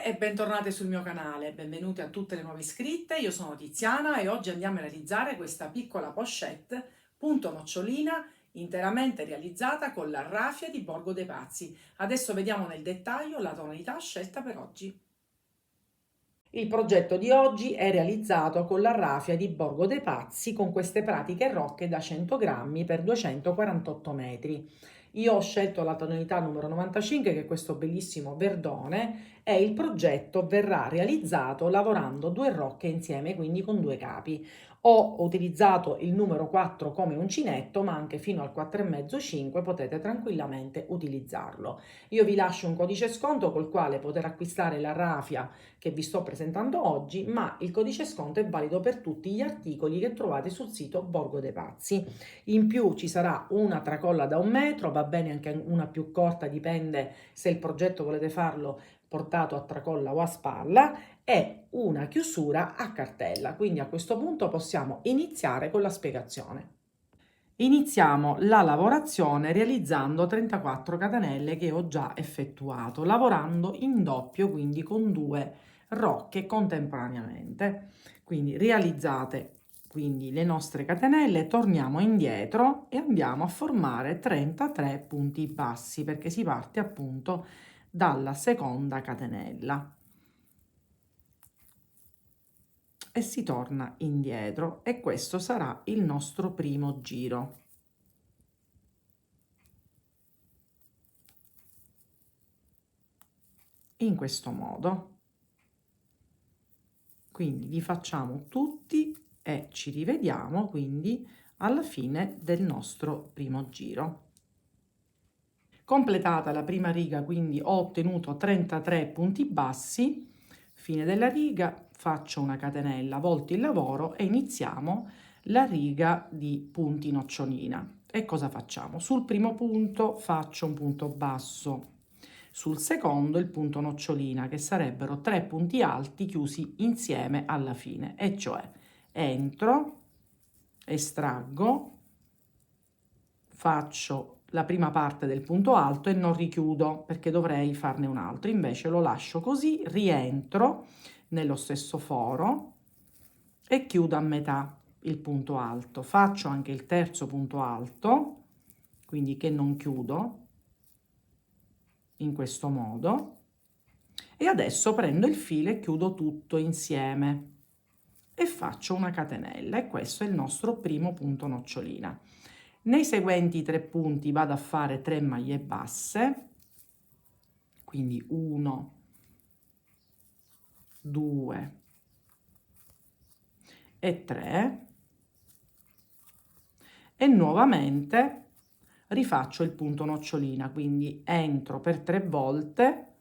e bentornate sul mio canale, benvenute a tutte le nuove iscritte, io sono Tiziana e oggi andiamo a realizzare questa piccola pochette punto nocciolina interamente realizzata con la raffia di Borgo dei Pazzi. Adesso vediamo nel dettaglio la tonalità scelta per oggi. Il progetto di oggi è realizzato con la raffia di Borgo dei Pazzi con queste pratiche rocche da 100 grammi per 248 metri. Io ho scelto la tonalità numero 95, che è questo bellissimo verdone, e il progetto verrà realizzato lavorando due rocche insieme, quindi con due capi. Ho utilizzato il numero 4 come uncinetto, ma anche fino al 4,5-5 potete tranquillamente utilizzarlo. Io vi lascio un codice sconto col quale poter acquistare la raffia che vi sto presentando oggi, ma il codice sconto è valido per tutti gli articoli che trovate sul sito Borgo dei Pazzi. In più ci sarà una tracolla da 1 metro, va bene anche una più corta, dipende se il progetto volete farlo portato a tracolla o a spalla, e una chiusura a cartella. Quindi a questo punto possiamo iniziare con la spiegazione. Iniziamo la lavorazione realizzando 34 catenelle che ho già effettuato, lavorando in doppio, quindi con due rocche contemporaneamente. Quindi realizzate quindi le nostre catenelle, torniamo indietro e andiamo a formare 33 punti bassi, perché si parte appunto dalla seconda catenella e si torna indietro, e questo sarà il nostro primo giro. In questo modo. Quindi li facciamo tutti e ci rivediamo quindi alla fine del nostro primo giro. Completata la prima riga, quindi ho ottenuto 33 punti bassi. Fine della riga, faccio una catenella, volto il lavoro e iniziamo la riga di punti nocciolina. E cosa facciamo? Sul primo punto faccio un punto basso, sul secondo il punto nocciolina, che sarebbero 3 punti alti chiusi insieme alla fine, e cioè entro, estraggo, faccio la prima parte del punto alto e non richiudo, perché dovrei farne un altro, invece lo lascio così, rientro nello stesso foro e chiudo a metà il punto alto. Faccio anche il terzo punto alto, quindi che non chiudo, in questo modo, e adesso prendo il filo e chiudo tutto insieme e faccio una catenella, e questo è il nostro primo punto nocciolina. Nei seguenti 3 punti vado a fare 3 maglie basse, quindi 1, 2 e 3, e nuovamente rifaccio il punto nocciolina, quindi entro per 3 volte,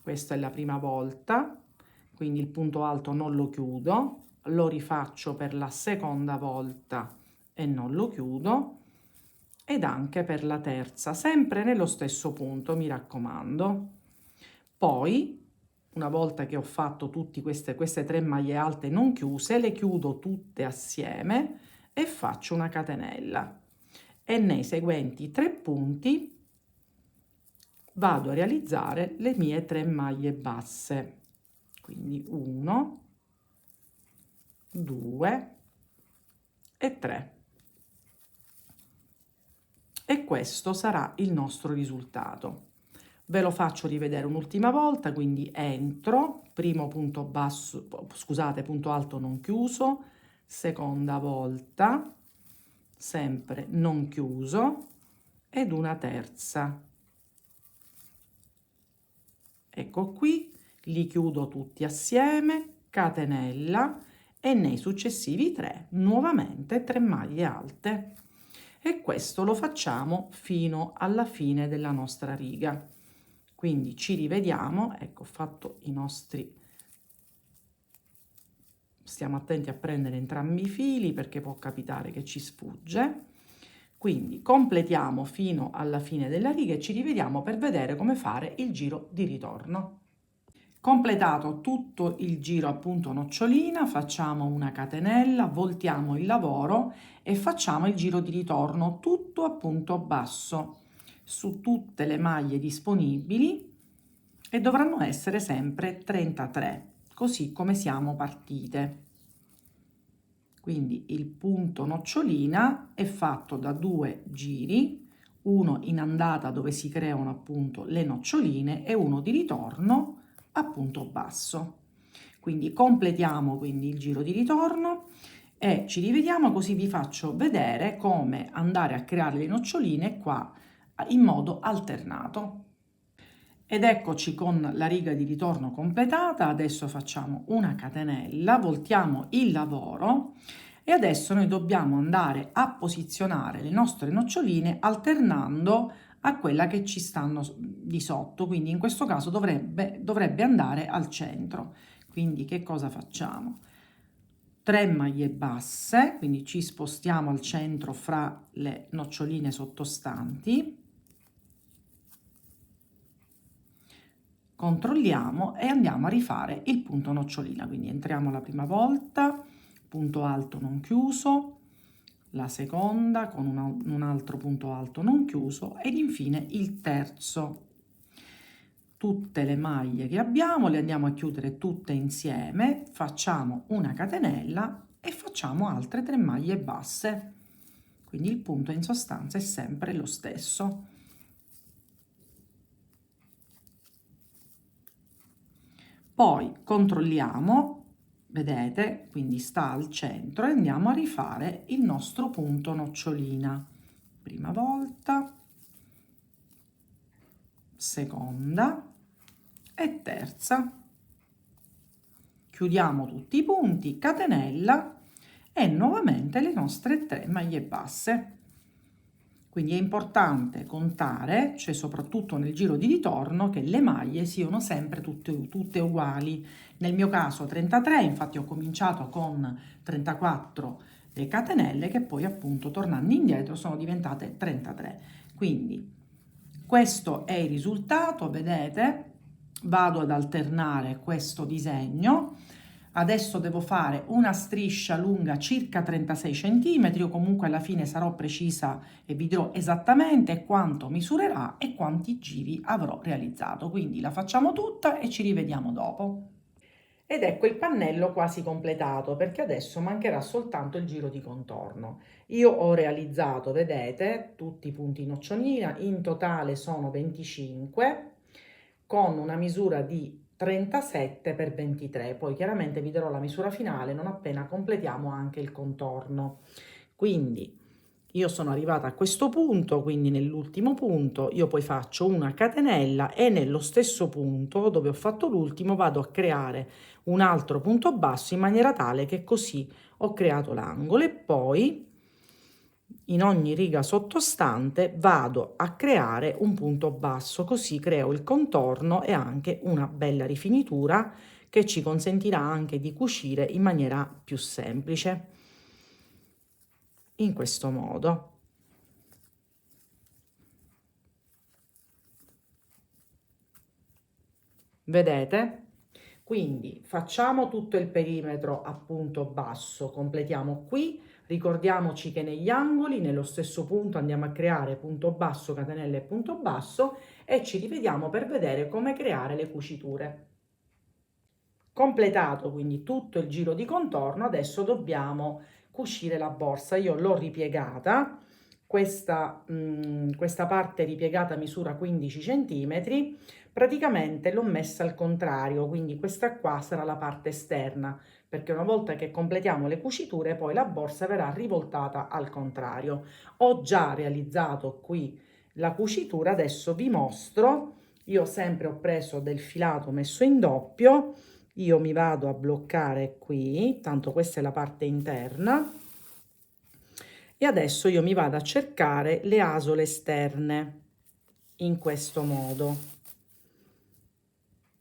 questa è la prima volta, quindi il punto alto non lo chiudo, lo rifaccio per la seconda volta e non lo chiudo, ed anche per la terza, sempre nello stesso punto, mi raccomando. Poi, una volta che ho fatto tutte queste 3 maglie alte non chiuse, le chiudo tutte assieme e faccio una catenella, e nei seguenti 3 punti vado a realizzare le mie 3 maglie basse, quindi 1, 2 e 3, e questo sarà il nostro risultato. Ve lo faccio rivedere un'ultima volta, quindi entro, primo punto basso, scusate, punto alto non chiuso, seconda volta, sempre non chiuso, ed una terza. Ecco qui, li chiudo tutti assieme, catenella, e nei successivi 3 nuovamente 3 maglie alte, e questo lo facciamo fino alla fine della nostra riga. Quindi ci rivediamo, ecco, ho fatto i nostri, stiamo attenti a prendere entrambi i fili perché può capitare che ci sfugge. Quindi completiamo fino alla fine della riga e ci rivediamo per vedere come fare il giro di ritorno. Completato tutto il giro appunto nocciolina, facciamo una catenella, voltiamo il lavoro e facciamo il giro di ritorno tutto a punto basso su tutte le maglie disponibili, e dovranno essere sempre 33, così come siamo partite. Quindi il punto nocciolina è fatto da 2 giri, uno in andata dove si creano appunto le noccioline e uno di ritorno a punto basso. Quindi completiamo quindi il giro di ritorno e ci rivediamo, così vi faccio vedere come andare a creare le noccioline qua in modo alternato. Ed eccoci con la riga di ritorno completata. Adesso facciamo una catenella, voltiamo il lavoro e adesso noi dobbiamo andare a posizionare le nostre noccioline alternando a quella che ci stanno di sotto, quindi in questo caso dovrebbe andare al centro. Quindi che cosa facciamo? 3 maglie basse, quindi ci spostiamo al centro fra le noccioline sottostanti, controlliamo e andiamo a rifare il punto nocciolina. Quindi entriamo la prima volta, punto alto non chiuso, la seconda con un altro punto alto non chiuso ed infine il terzo. Tutte le maglie che abbiamo le andiamo a chiudere tutte insieme, facciamo una catenella e facciamo altre 3 maglie basse. Quindi il punto in sostanza è sempre lo stesso. Poi controlliamo, vedete, quindi sta al centro e andiamo a rifare il nostro punto nocciolina. Prima volta, seconda e terza. Chiudiamo tutti i punti, catenella e nuovamente le nostre 3 maglie basse. Quindi è importante contare, cioè soprattutto nel giro di ritorno, che le maglie siano sempre tutte uguali. Nel mio caso 33, infatti ho cominciato con 34 catenelle che poi appunto tornando indietro sono diventate 33. Quindi questo è il risultato, vedete? Vado ad alternare questo disegno. Adesso devo fare una striscia lunga circa 36 cm, o comunque alla fine sarò precisa e vi dirò esattamente quanto misurerà e quanti giri avrò realizzato. Quindi la facciamo tutta e ci rivediamo dopo. Ed ecco il pannello quasi completato, perché adesso mancherà soltanto il giro di contorno. Io ho realizzato, vedete, tutti i punti nocciolina, in totale sono 25, con una misura di 37 x 23, poi chiaramente vi darò la misura finale non appena completiamo anche il contorno. Quindi io sono arrivata a questo punto, quindi nell'ultimo punto io poi faccio una catenella e nello stesso punto dove ho fatto l'ultimo vado a creare un altro punto basso in maniera tale che così ho creato l'angolo e poi in ogni riga sottostante vado a creare un punto basso, così creo il contorno e anche una bella rifinitura che ci consentirà anche di cucire in maniera più semplice, in questo modo. Vedete? Quindi facciamo tutto il perimetro a punto basso, completiamo qui, ricordiamoci che negli angoli, nello stesso punto andiamo a creare punto basso, catenella e punto basso e ci rivediamo per vedere come creare le cuciture. Completato quindi tutto il giro di contorno, adesso dobbiamo cucire la borsa. Io l'ho ripiegata, questa parte ripiegata misura 15 cm, praticamente l'ho messa al contrario, quindi questa qua sarà la parte esterna, perché una volta che completiamo le cuciture poi la borsa verrà rivoltata al contrario. Ho già realizzato qui la cucitura, adesso vi mostro. Io sempre ho preso del filato messo in doppio, io mi vado a bloccare qui, tanto questa è la parte interna, e adesso io mi vado a cercare le asole esterne in questo modo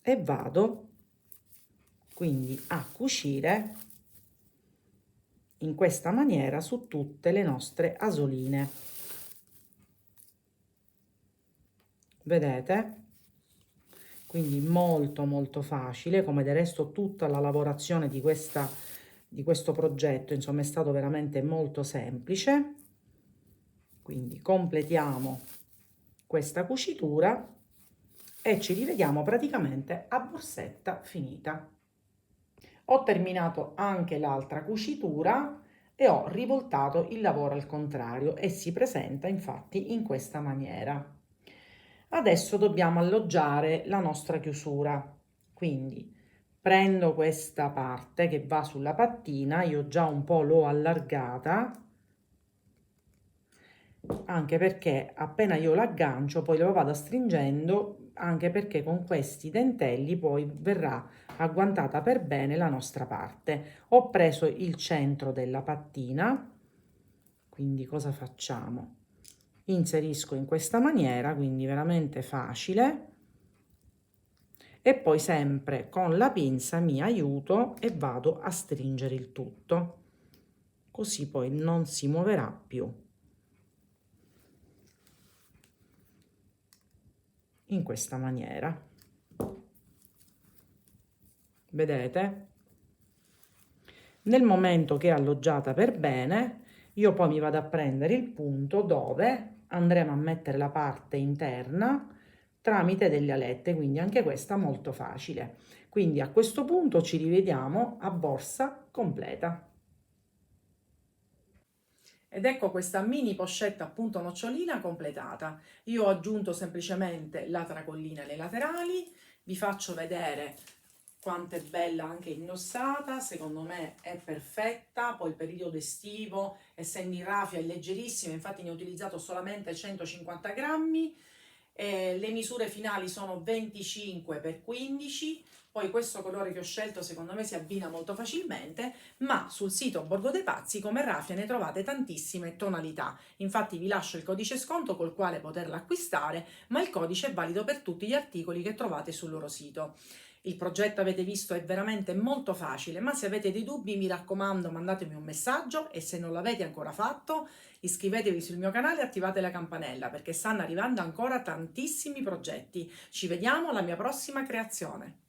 e vado quindi a cucire in questa maniera su tutte le nostre asoline. Vedete? Quindi molto facile, come del resto tutta la lavorazione di questo progetto, insomma, è stato veramente molto semplice. Quindi completiamo questa cucitura e ci rivediamo praticamente a borsetta finita. Ho terminato anche l'altra cucitura e ho rivoltato il lavoro al contrario e si presenta infatti in questa maniera. Adesso dobbiamo alloggiare la nostra chiusura, quindi prendo questa parte che va sulla pattina, io già un po' l'ho allargata, anche perché appena io l'aggancio poi lo vado stringendo, anche perché con questi dentelli poi verrà agguantata per bene la nostra parte. Ho preso il centro della pattina, quindi cosa facciamo? Inserisco in questa maniera, quindi veramente facile, e poi sempre con la pinza mi aiuto e vado a stringere il tutto, così poi non si muoverà più. In questa maniera, vedete? Nel momento che è alloggiata per bene, io poi mi vado a prendere il punto dove andremo a mettere la parte interna tramite delle alette, quindi anche questa molto facile. Quindi a questo punto ci rivediamo a borsa completa. Ed ecco questa mini pochette appunto nocciolina completata. Io ho aggiunto semplicemente la tracollina nei laterali, vi faccio vedere quanto è bella anche indossata, secondo me è perfetta, poi il periodo estivo, essendo in raffia, è leggerissima, infatti ne ho utilizzato solamente 150 grammi, le misure finali sono 25 x 15, poi questo colore che ho scelto secondo me si abbina molto facilmente, ma sul sito Borgo dei Pazzi come raffia ne trovate tantissime tonalità, infatti vi lascio il codice sconto col quale poterla acquistare, ma il codice è valido per tutti gli articoli che trovate sul loro sito. Il progetto avete visto è veramente molto facile, ma se avete dei dubbi mi raccomando mandatemi un messaggio e se non l'avete ancora fatto iscrivetevi sul mio canale e attivate la campanella perché stanno arrivando ancora tantissimi progetti. Ci vediamo alla mia prossima creazione.